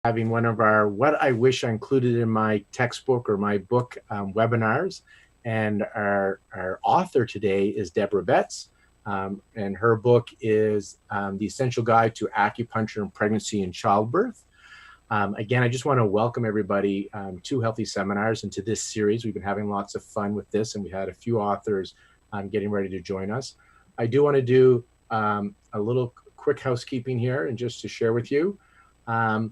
having one of our What I Wish I Included in My Textbook or My Book webinars. And our author today is Debra Betts. And her book is The Essential Guide to Acupuncture in Pregnancy and Childbirth. Again, I just want to welcome everybody to Healthy Seminars and to this series. We've been having lots of fun with this, and we had a few authors getting ready to join us. I do want to do a little quick housekeeping here and just to share with you. I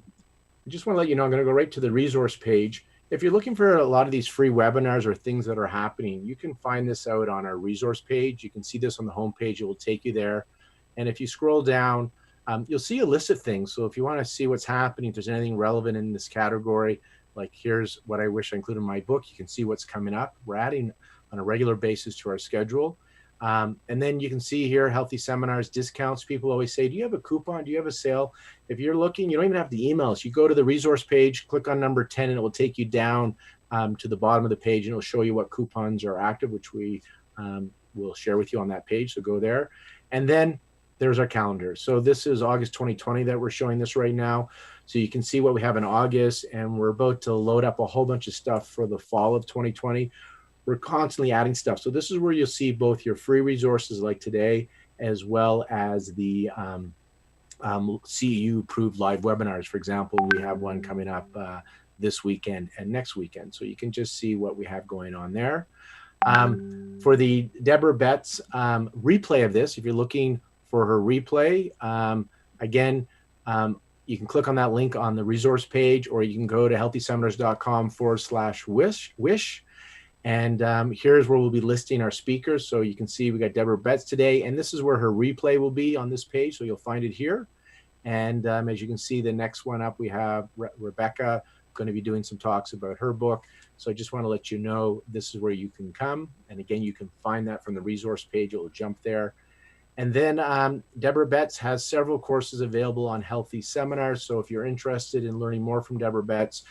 just want to let you know, I'm going to go right to the resource page. If you're looking for a lot of these free webinars or things that are happening, you can find this out on our resource page. You can see this on the homepage. It will take you there. And if you scroll down, you'll see a list of things. So if you want to see what's happening, if there's anything relevant in this category, like here's what I wish I included in my book, you can see what's coming up. We're adding on a regular basis to our schedule. And then you can see here, Healthy Seminars discounts. People always say, do you have a coupon? Do you have a sale? If you're looking, you don't even have the emails. You go to the resource page, click on number 10, and it will take you down to the bottom of the page, and it'll show you what coupons are active, which we will share with you on that page. So go there. And then there's our calendar. So this is August 2020 that we're showing this right now. So you can see what we have in August, and we're about to load up a whole bunch of stuff for the fall of 2020. We're constantly adding stuff. So this is where you'll see both your free resources like today, as well as the CEU approved live webinars. For example, we have one coming up this weekend and next weekend. So you can just see what we have going on there. For the Debra Betts replay of this, if you're looking for her replay, again, you can click on that link on the resource page, or you can go to healthyseminars.com/wish. And here's where we'll be listing our speakers. So you can see we got Debra Betts today, and this is where her replay will be on this page. So you'll find it here. And as you can see, the next one up, we have Rebecca going to be doing some talks about her book. So I just want to let you know, this is where you can come. And again, you can find that from the resource page. It will jump there. And then Debra Betts has several courses available on Healthy Seminars. So if you're interested in learning more from Debra Betts,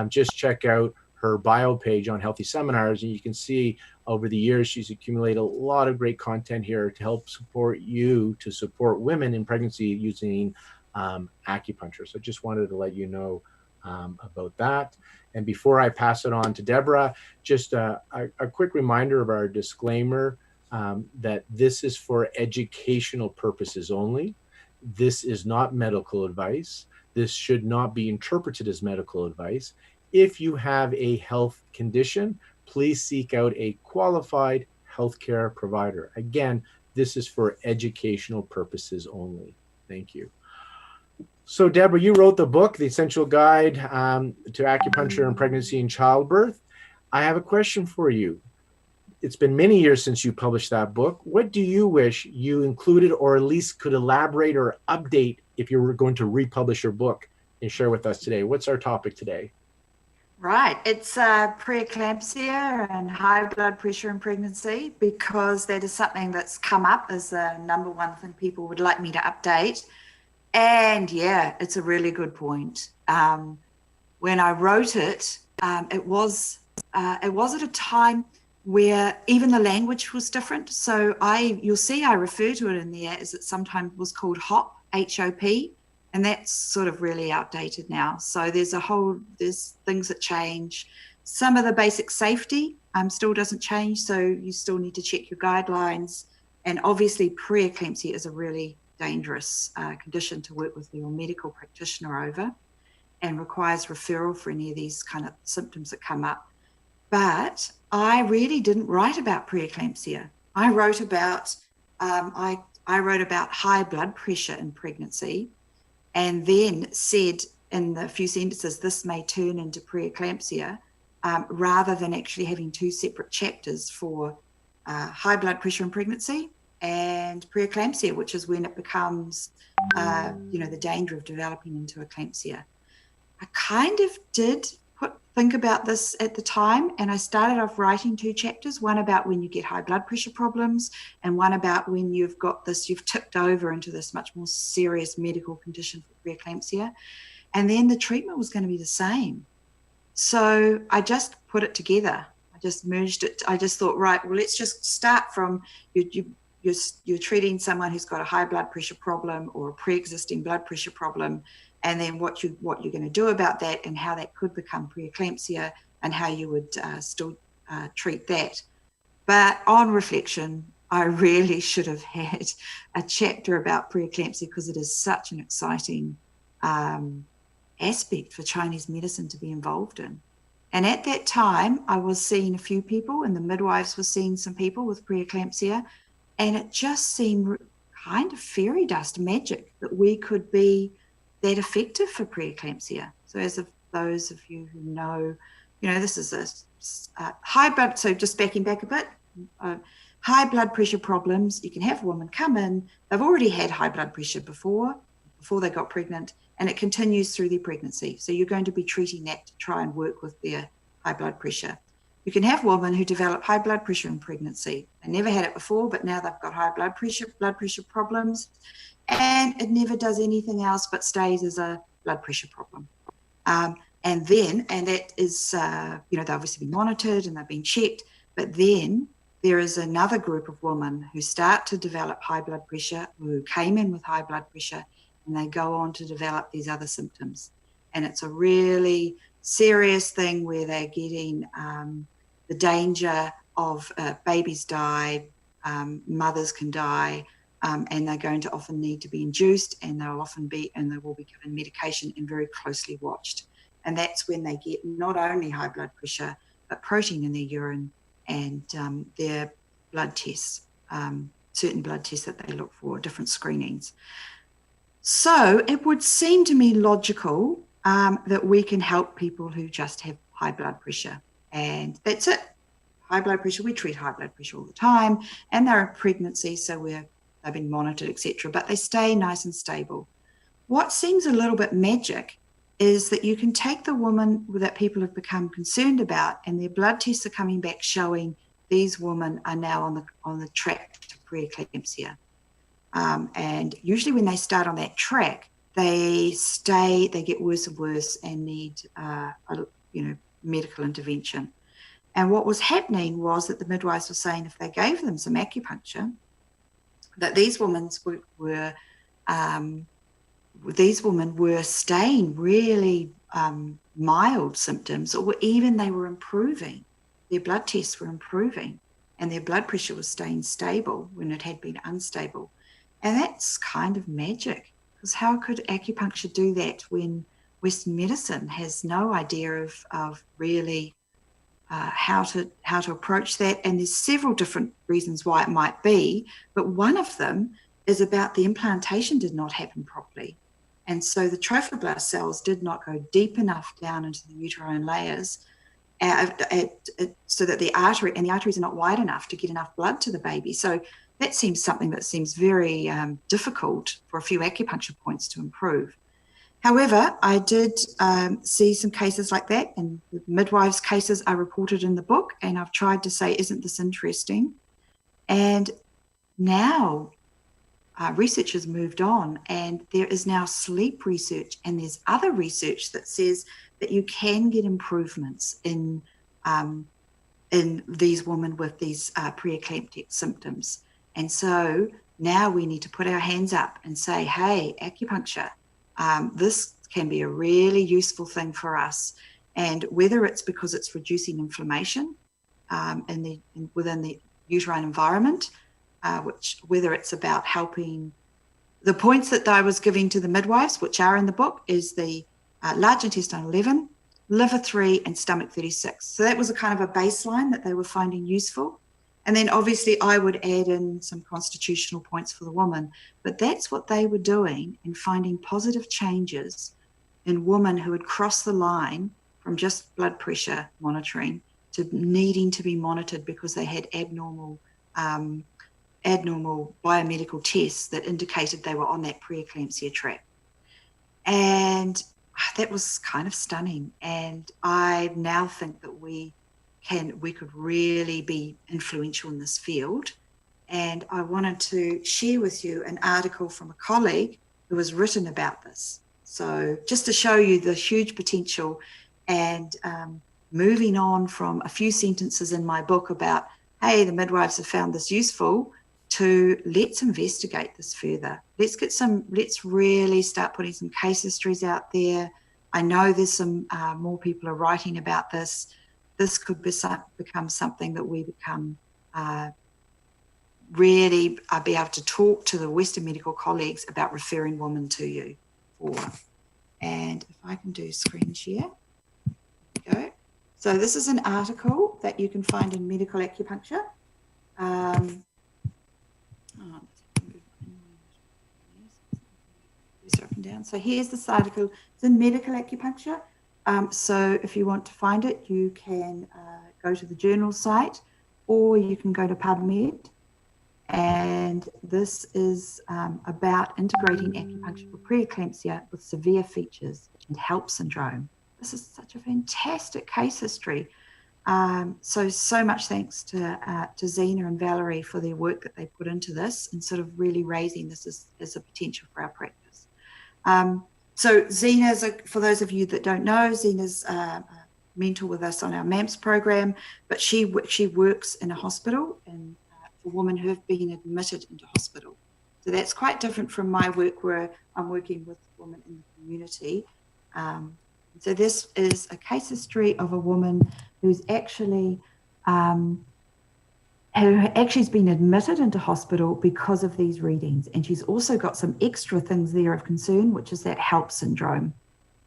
just check out her bio page on Healthy Seminars, and you can see over the years she's accumulated a lot of great content here to help support you, to support women in pregnancy using acupuncture. So just wanted to let you know about that. And before I pass it on to Deborah, just a quick reminder of our disclaimer that this is for educational purposes only. This is not medical advice. This should not be interpreted as medical advice. If you have a health condition, please seek out a qualified healthcare provider. Again, this is for educational purposes only. Thank you. So Deborah, you wrote the book, The Essential Guide to Acupuncture in Pregnancy and Childbirth. I have a question for you. It's been many years since you published that book. What do you wish you included, or at least could elaborate or update if you were going to republish your book and share with us today? What's our topic today? Right, it's preeclampsia and high blood pressure in pregnancy, because that is something that's come up as the number one thing people would like me to update. And yeah, it's a really good point. When I wrote it, it was at a time where even the language was different. So you'll see I refer to it in there as it sometimes was called HOP, H-O-P. And that's sort of really outdated now. So there's things that change. Some of the basic safety still doesn't change. So you still need to check your guidelines. And obviously preeclampsia is a really dangerous condition to work with your medical practitioner over, and requires referral for any of these kind of symptoms that come up. But I really didn't write about preeclampsia. I wrote about high blood pressure in pregnancy, and then said in a few sentences, this may turn into preeclampsia, rather than actually having two separate chapters for high blood pressure in pregnancy and preeclampsia, which is when it becomes, the danger of developing into eclampsia. I kind of did think about this at the time, and I started off writing two chapters, one about when you get high blood pressure problems, and one about when you've tipped over into this much more serious medical condition for preeclampsia. And then the treatment was going to be the same. So I just put it together. I just merged it. I just thought, right, well, let's just start from you're treating someone who's got a high blood pressure problem or a pre-existing blood pressure problem, and then what you're going to do about that, and how that could become preeclampsia, and how you would still treat that. But on reflection, I really should have had a chapter about preeclampsia, because it is such an exciting aspect for Chinese medicine to be involved in. And at that time, I was seeing a few people, and the midwives were seeing some people with preeclampsia, and it just seemed kind of fairy dust magic that we could be that effective for preeclampsia. So as of those of you who know, this is a high blood, so just backing back a bit, high blood pressure problems. You can have a woman come in, they've already had high blood pressure before they got pregnant, and it continues through their pregnancy. So you're going to be treating that to try and work with their high blood pressure. You can have women who develop high blood pressure in pregnancy. They never had it before, but now they've got high blood pressure problems, and it never does anything else but stays as a blood pressure problem. And that is, they've obviously been monitored and they've been checked, but then there is another group of women who start to develop high blood pressure, who came in with high blood pressure, and they go on to develop these other symptoms. And it's a really serious thing where they're getting the danger of babies die, mothers can die, and they're going to often need to be induced, and they will be given medication and very closely watched. And that's when they get not only high blood pressure, but protein in their urine, and their blood tests, certain blood tests that they look for, different screenings. So it would seem to me logical that we can help people who just have high blood pressure, and that's it. High blood pressure, we treat high blood pressure all the time, and they're in pregnancy, so they've been monitored, etc., but they stay nice and stable. What seems a little bit magic is that you can take the woman that people have become concerned about, and their blood tests are coming back showing these women are now on the track to preeclampsia. And usually when they start on that track, they get worse and worse and need medical intervention. And what was happening was that the midwives were saying if they gave them some acupuncture, that these women were staying really mild symptoms, or even they were improving. Their blood tests were improving, and their blood pressure was staying stable when it had been unstable. And that's kind of magic, because how could acupuncture do that when Western medicine has no idea of really how to approach that? And there's several different reasons why it might be, but one of them is about the implantation did not happen properly. And so the trophoblast cells did not go deep enough down into the uterine layers so that the arteries are not wide enough to get enough blood to the baby. So that seems something that seems very difficult for a few acupuncture points to improve. However, I did see some cases like that, and the midwives' cases are reported in the book, and I've tried to say, isn't this interesting? And now research has moved on, and there is now sleep research, and there's other research that says that you can get improvements in these women with these preeclamptic symptoms. And so now we need to put our hands up and say, hey, acupuncture, this can be a really useful thing for us. And whether it's because it's reducing inflammation within the uterine environment, whether it's about helping, the points that I was giving to the midwives, which are in the book, is the large intestine 11, liver 3, and stomach 36. So that was a kind of a baseline that they were finding useful. And then obviously I would add in some constitutional points for the woman, but that's what they were doing in finding positive changes in women who had crossed the line from just blood pressure monitoring to needing to be monitored because they had abnormal biomedical tests that indicated they were on that preeclampsia track. And that was kind of stunning. And I now think that we could really be influential in this field. And I wanted to share with you an article from a colleague who has written about this. So just to show you the huge potential, and moving on from a few sentences in my book about, hey, the midwives have found this useful, to let's investigate this further. Let's really start putting some case histories out there. I know there's some more people are writing about this. This could become something that we become really be able to talk to the Western medical colleagues about referring women to you for. And if I can do screen share, there we go. So this is an article that you can find in Medical Acupuncture. Up and down. So here's this article. It's in Medical Acupuncture. So if you want to find it, you can go to the journal site, or you can go to PubMed. And this is about integrating acupuncture for preeclampsia with severe features and HELLP syndrome. This is such a fantastic case history. So much thanks to Zena and Valerie for their work that they put into this and sort of really raising this as a potential for our practice. So Zena's, for those of you that don't know, Zena's a mentor with us on our MAMPS program, but she works in a hospital and for women who have been admitted into hospital. So that's quite different from my work where I'm working with women in the community. So this is a case history of a woman who's actually has been admitted into hospital because of these readings. And she's also got some extra things there of concern, which is that HELLP syndrome.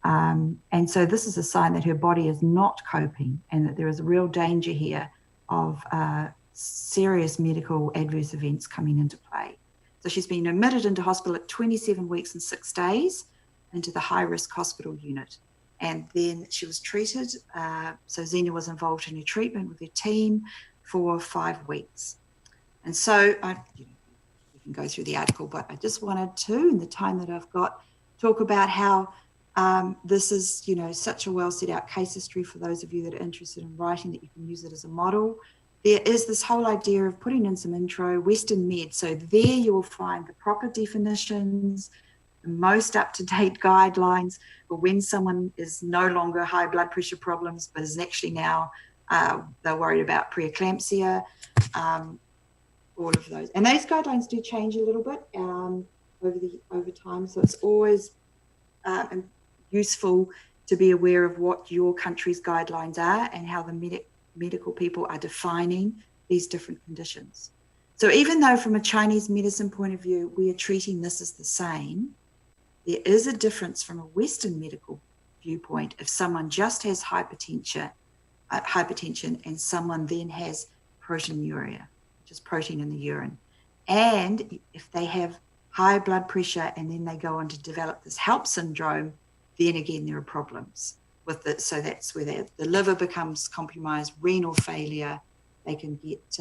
And so this is a sign that her body is not coping and that there is a real danger here of serious medical adverse events coming into play. So she's been admitted into hospital at 27 weeks and 6 days into the high-risk hospital unit. And then she was treated. So Zena was involved in her treatment with her team for 5 weeks. And so you can go through the article, but I just wanted to, in the time that I've got, talk about how this is, such a well set out case history for those of you that are interested in writing, that you can use it as a model. There is this whole idea of putting in some intro, Western med. So there you will find the proper definitions, the most up-to-date guidelines for when someone is no longer high blood pressure problems, but is actually now they're worried about preeclampsia, all of those. And those guidelines do change a little bit over time. So it's always useful to be aware of what your country's guidelines are and how the medical people are defining these different conditions. So even though from a Chinese medicine point of view, we are treating this as the same, there is a difference from a Western medical viewpoint if someone just has hypertension and someone then has proteinuria, which is protein in the urine. And if they have high blood pressure and then they go on to develop this HELLP syndrome, then again there are problems with it. So that's where the liver becomes compromised, renal failure, they can get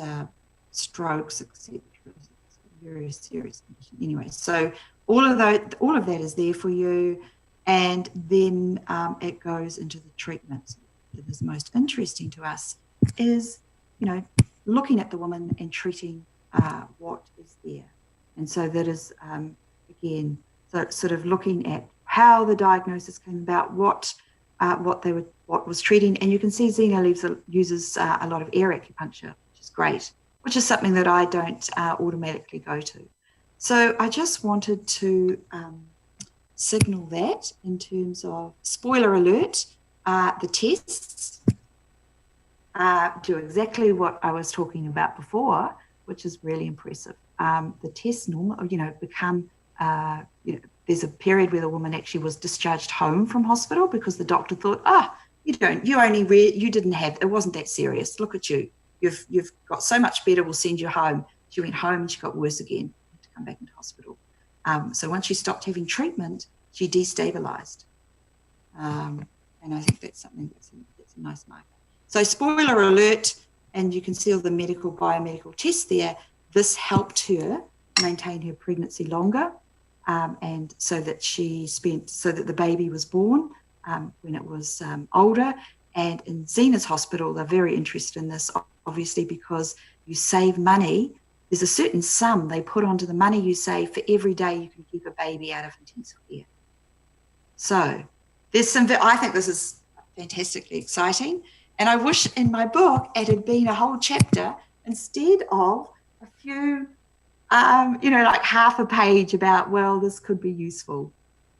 strokes, etc. Very serious condition. Anyway, so all of that is there for you, and then it goes into the treatment. That is most interesting to us is, looking at the woman and treating what is there. And so that is, again, so sort of looking at how the diagnosis came about, what was treating. And you can see Zena uses a lot of air acupuncture, which is great, which is something that I don't automatically go to. So I just wanted to signal that in terms of, spoiler alert, the tests do exactly what I was talking about before, which is really impressive. The tests become, there's a period where the woman actually was discharged home from hospital because the doctor thought, you didn't have, it wasn't that serious. Look at you. You've got so much better, we'll send you home. She went home and she got worse again, had to come back into hospital. So once she stopped having treatment, she destabilized. And I think that's something that's a nice marker. So spoiler alert, and you can see all the biomedical tests there. This helped her maintain her pregnancy longer, and so that the baby was born when it was older. And in Zena's hospital, they're very interested in this, obviously, because you save money. There's a certain sum they put onto the money you save for every day you can keep a baby out of intensive care. So I think this is fantastically exciting. And I wish in my book it had been a whole chapter instead of a few like half a page about, well, this could be useful.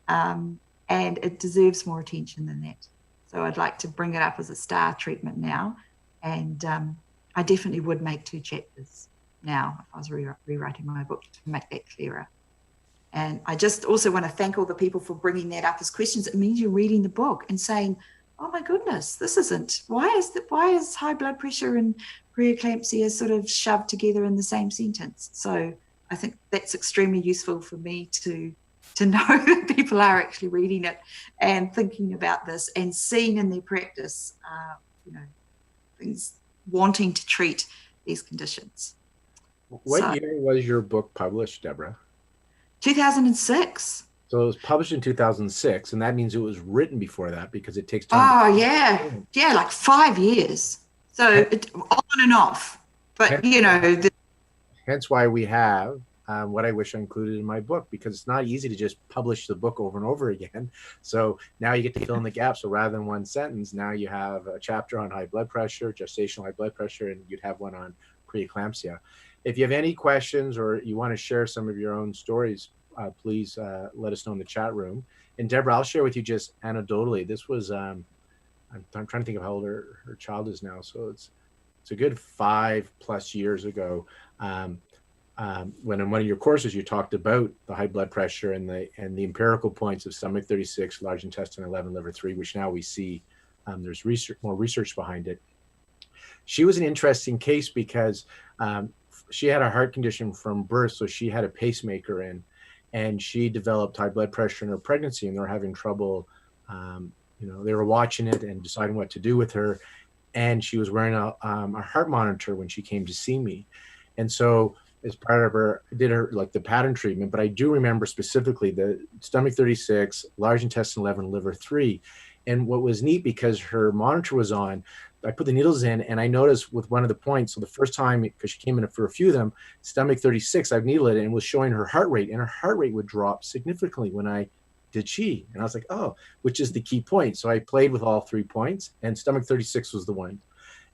And it deserves more attention than that. So I'd like to bring it up as a star treatment now. And I definitely would make 2 chapters now if I was rewriting my book to make that clearer. And I just also want to thank all the people for bringing that up as questions. It means you're reading the book and saying, oh my goodness, this isn't, why is high blood pressure and preeclampsia sort of shoved together in the same sentence? So I think that's extremely useful for me to know that people are actually reading it and thinking about this and seeing in their practice, things wanting to treat these conditions. What year was your book published, Deborah? 2006. So it was published in 2006, and that means it was written before that because it takes time. Oh, yeah. Yeah, like 5 years. So on and off. But, hence why we have what I wish I included in my book, because it's not easy to just publish the book over and over again. So now you get to fill in the gaps. So rather than one sentence, now you have a chapter on high blood pressure, gestational high blood pressure, and you'd have one on preeclampsia. If you have any questions or you want to share some of your own stories, please let us know in the chat room. And Deborah, I'll share with you just anecdotally. This was, I'm trying to think of how old her child is now. So it's a good 5+ years ago. When in one of your courses you talked about the high blood pressure and the empirical points of stomach 36, large intestine 11, liver 3, which now we see there's more research behind it. She was an interesting case because she had a heart condition from birth, so she had a pacemaker in, and she developed high blood pressure in her pregnancy, and they were having trouble. They were watching it and deciding what to do with her, and she was wearing a heart monitor when she came to see me, and so as part of the pattern treatment. But I do remember specifically the stomach 36, large intestine 11, liver 3, and what was neat because her monitor was on. I put the needles in and I noticed with one of the points, so the first time, because she came in for a few of them, stomach 36, I've needled it and was showing her heart rate, and her heart rate would drop significantly when I did she. And I was like, oh, which is the key point. So I played with all 3 points, and stomach 36 was the one.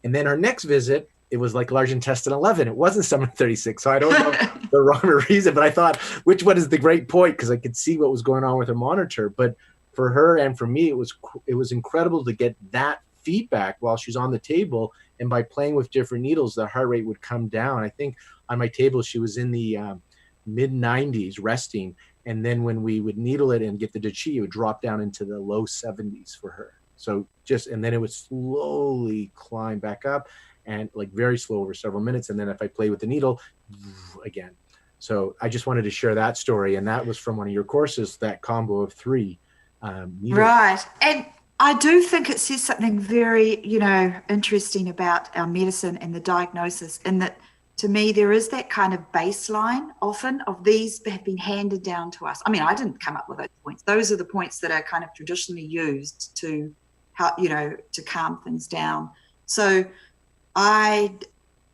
And then our next visit, it was like large intestine 11. It wasn't stomach 36. So I don't know the wrong reason, but I thought, which one is the great point? Because I could see what was going on with her monitor. But for her and for me, it was incredible to get that feedback while she's on the table, and by playing with different needles the heart rate would come down. I think on my table she was in the mid 90s resting, and then when we would needle it and get the Dachi, it would drop down into the low 70s for her. So and then it would slowly climb back up, and like very slow over several minutes, and then if I play with the needle again. So I just wanted to share that story, and that was from one of your courses, that combo of 3 needles. Right. And I do think it says something very, interesting about our medicine and the diagnosis, in that to me, there is that kind of baseline often of these have been handed down to us. I mean, I didn't come up with those points. Those are the points that are kind of traditionally used to help, to calm things down. So that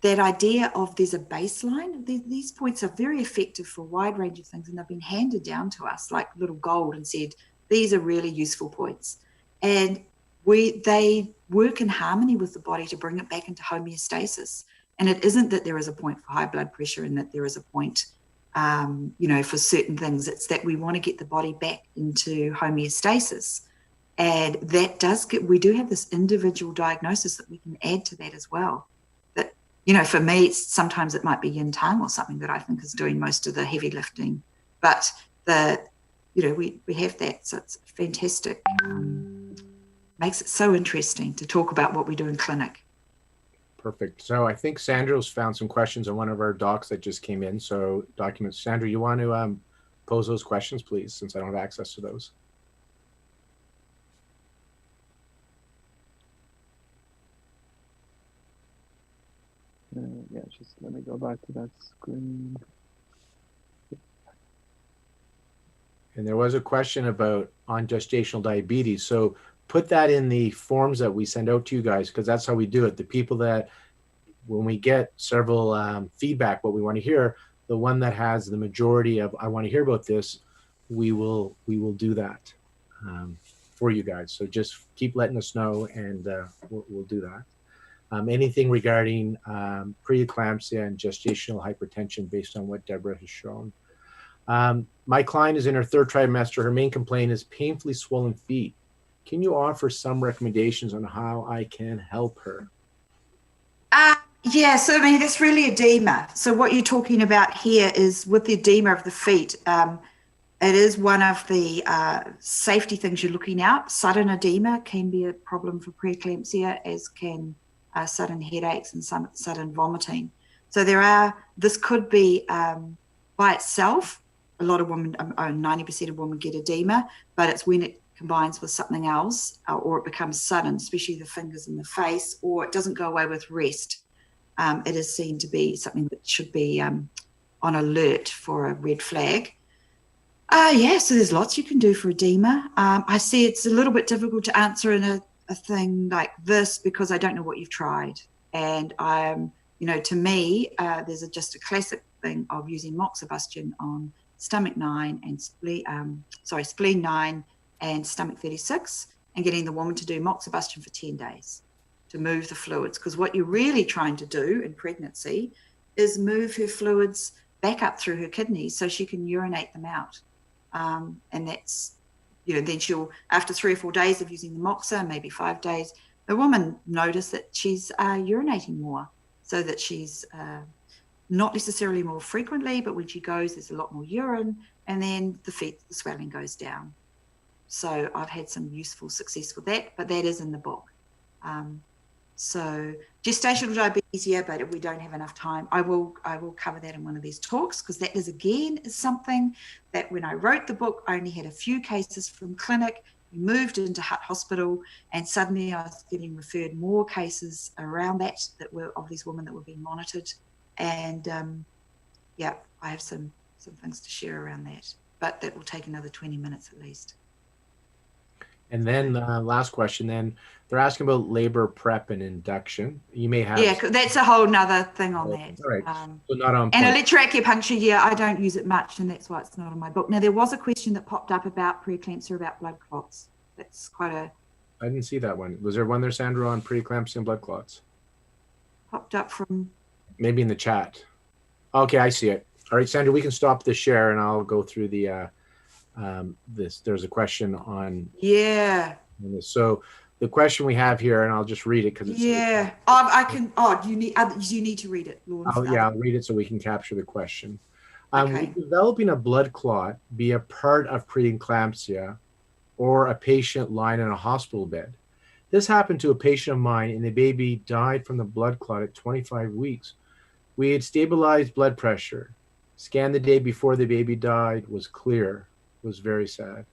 idea of there's a baseline, these points are very effective for a wide range of things, and they've been handed down to us like little gold and said, these are really useful points. And they work in harmony with the body to bring it back into homeostasis. And it isn't that there is a point for high blood pressure and that there is a point, for certain things. It's that we want to get the body back into homeostasis. And that we do have this individual diagnosis that we can add to that as well. That, for me, sometimes it might be yin tang or something that I think is doing most of the heavy lifting. But we have that, so it's fantastic. Makes it so interesting to talk about what we do in clinic. Perfect. So I think Sandra's found some questions on one of our docs that just came in. So documents, Sandra, you want to pose those questions, please, since I don't have access to those. Yeah, just let me go back to that screen. And there was a question about on gestational diabetes. So put that in the forms that we send out to you guys, because that's how we do it. The people that, when we get several feedback, what we want to hear, the one that has the majority of, I want to hear about this, we will do that for you guys. So just keep letting us know, and we'll do that. anything regarding preeclampsia and gestational hypertension based on what Deborah has shown. My client is in her third trimester. Her main complaint is painfully swollen feet. Can you offer some recommendations on how I can help her? Yeah, so I mean, that's really edema. So what you're talking about here is with the edema of the feet, it is one of the safety things you're looking out. Sudden edema can be a problem for preeclampsia, as can sudden headaches and some sudden vomiting. So this could be by itself. A lot of women, 90% of women get edema, but it's when it combines with something else or it becomes sudden, especially the fingers and the face, or it doesn't go away with rest. It is seen to be something that should be on alert for a red flag. Yeah, so there's lots you can do for edema. I see it's a little bit difficult to answer in a thing like this because I don't know what you've tried. And to me, there's just a classic thing of using moxibustion on stomach 9 and spleen 9 and stomach 36, and getting the woman to do moxibustion for 10 days to move the fluids. Because what you're really trying to do in pregnancy is move her fluids back up through her kidneys so she can urinate them out. And that's, then she'll, after 3 or 4 days of using the moxa, maybe 5 days, the woman notice that she's urinating more, so that she's not necessarily more frequently, but when she goes, there's a lot more urine, and then the swelling goes down. So I've had some useful success with that, but that is in the book. So gestational diabetes, yeah, but if we don't have enough time, I will cover that in one of these talks, because that is something that when I wrote the book, I only had a few cases from clinic. We moved into Hutt Hospital, and suddenly I was getting referred more cases around that were of these women that were being monitored. And yeah, I have some things to share around that, but that will take another 20 minutes at least. And then last question, then they're asking about labor prep and induction. You may have... Yeah, that's a whole nother thing on that. All right. So not on and point. electroacupuncture, yeah, I don't use it much, and that's why it's not in my book. Now, there was a question that popped up about preeclampsia, about blood clots. That's quite a... I didn't see that one. Was there one there, Sandra, on preeclampsia and blood clots? Popped up from... Maybe in the chat. Okay, I see it. All right, Sandra, we can stop the share, and I'll go through the... There's a question on... Yeah. So the question we have here, and I'll just read it because it's... Yeah. I can... Oh, you need to read it, Lawrence. Yeah, I'll read it so we can capture the question. Okay. Would developing a blood clot be a part of preeclampsia or a patient lying in a hospital bed? This happened to a patient of mine, and the baby died from the blood clot at 25 weeks. We had stabilized blood pressure. Scanned the day before the baby died, was clear. Was very sad.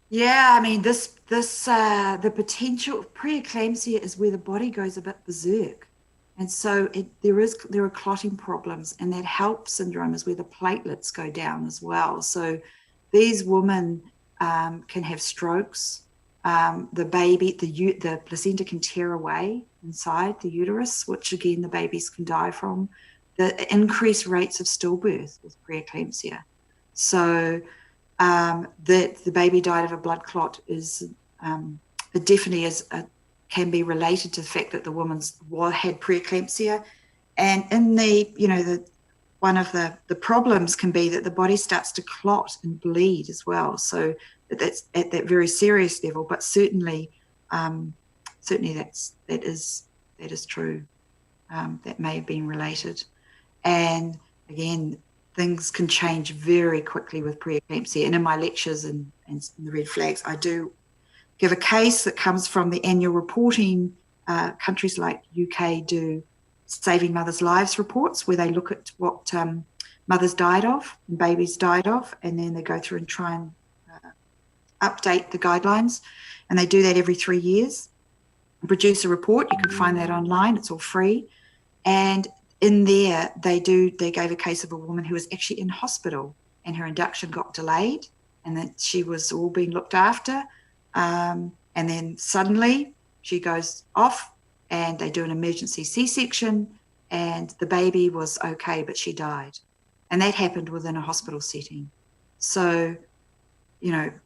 Yeah, I mean, the potential preeclampsia is where the body goes a bit berserk, and so there are clotting problems, and that HELP syndrome is where the platelets go down as well. So these women can have strokes. The placenta can tear away inside the uterus, which again the babies can die from. The increased rates of stillbirth with preeclampsia. So that the baby died of a blood clot is it definitely can be related to the fact that the woman's had preeclampsia, and in one of the problems can be that the body starts to clot and bleed as well. So that's at that very serious level, but certainly that is true. That may have been related, and again, things can change very quickly with preeclampsia. And in my lectures and the red flags, I do give a case that comes from the annual reporting. Countries like UK do Saving Mothers' Lives reports, where they look at what mothers died of and babies died of, and then they go through and try and update the guidelines. And they do that every 3 years and produce a report. You can find that online. It's all free. And in there, they gave a case of a woman who was actually in hospital, and her induction got delayed, and that she was all being looked after. And then suddenly she goes off, and they do an emergency C-section, and the baby was okay, but she died. And that happened within a hospital setting. So,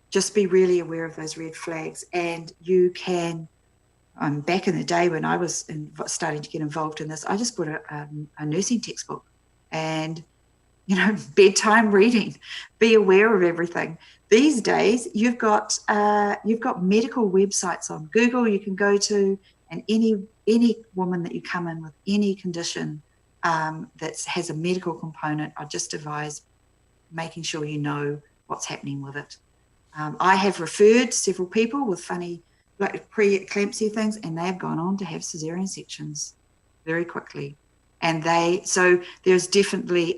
just be really aware of those red flags, and you can back in the day when I was starting to get involved in this, I just bought a nursing textbook and, you know, bedtime reading, be aware of everything. These days, you've got medical websites on Google you can go to, and any woman that you come in with any condition that has a medical component, I just advise making sure you know what's happening with it. I have referred several people with funny, like preeclampsia things, and they have gone on to have cesarean sections very quickly. And so there's definitely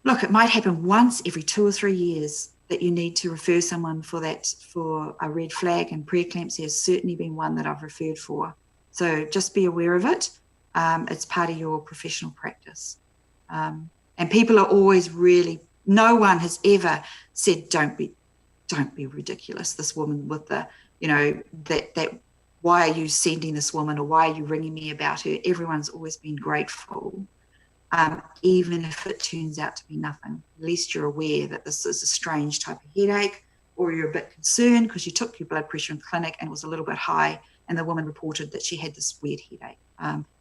look, it might happen once every 2 or 3 years that you need to refer someone for a red flag, and preeclampsia has certainly been one that I've referred for. So just be aware of it. It's part of your professional practice. And people are always no one has ever said, don't be ridiculous. This woman with the, you know, that why are you sending this woman, or why are you ringing me about her? Everyone's always been grateful. Even if it turns out to be nothing, at least you're aware that this is a strange type of headache, or you're a bit concerned because you took your blood pressure in clinic and it was a little bit high, and the woman reported that she had this weird headache.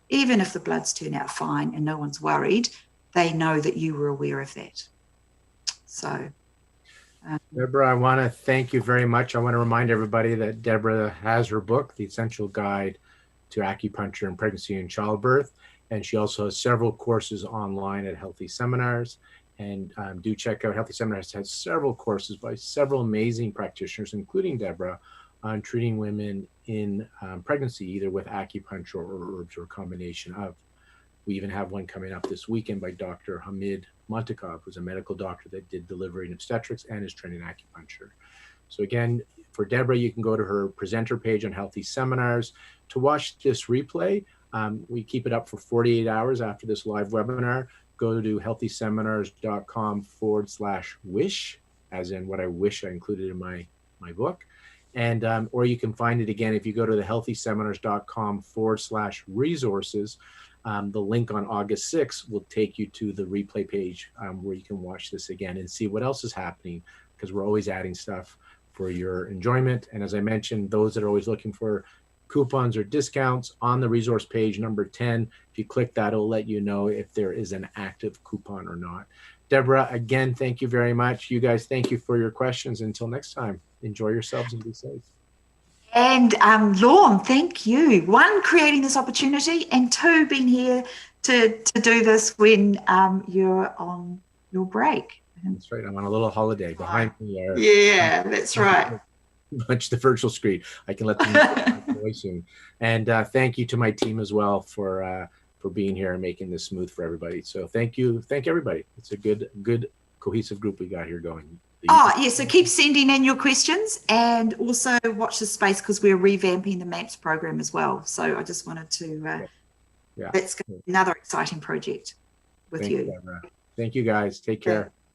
Even if the bloods turn out fine and no one's worried, they know that you were aware of that. So, Deborah, I want to thank you very much. I want to remind everybody that Deborah has her book, The Essential Guide to Acupuncture in Pregnancy and Childbirth. And she also has several courses online at Healthy Seminars. And do check out Healthy Seminars. Has several courses by several amazing practitioners, including Deborah, on treating women in pregnancy, either with acupuncture or herbs, or a combination of. We even have one coming up this weekend by Dr. Hamid Montakov, who's a medical doctor that did delivery and obstetrics and is trained in acupuncture. So again, for Deborah, you can go to her presenter page on Healthy Seminars to watch this replay. We keep it up for 48 hours after this live webinar. Go to healthyseminars.com/wish, as in what I wish I included in my book. And or you can find it again if you go to the healthyseminars.com/resources. The link on August 6th will take you to the replay page where you can watch this again and see what else is happening, because we're always adding stuff for your enjoyment. And as I mentioned, those that are always looking for coupons or discounts, on the resource page number 10, if you click that, it'll let you know if there is an active coupon or not. Deborah, again, thank you very much. You guys, thank you for your questions. Until next time, enjoy yourselves and be safe. And Lorne, thank you. 1, creating this opportunity, and 2, being here to do this when you're on your break. That's right. I'm on a little holiday. Behind me are that's right. Bunch the virtual screen. I can let them know my soon. And thank you to my team as well for being here and making this smooth for everybody. So thank you, thank everybody. It's a good cohesive group we got here going. So keep sending in your questions, and also watch the space, because we're revamping the MAPS program as well. So I just wanted to that's another exciting project with you. Thank you guys. Take care.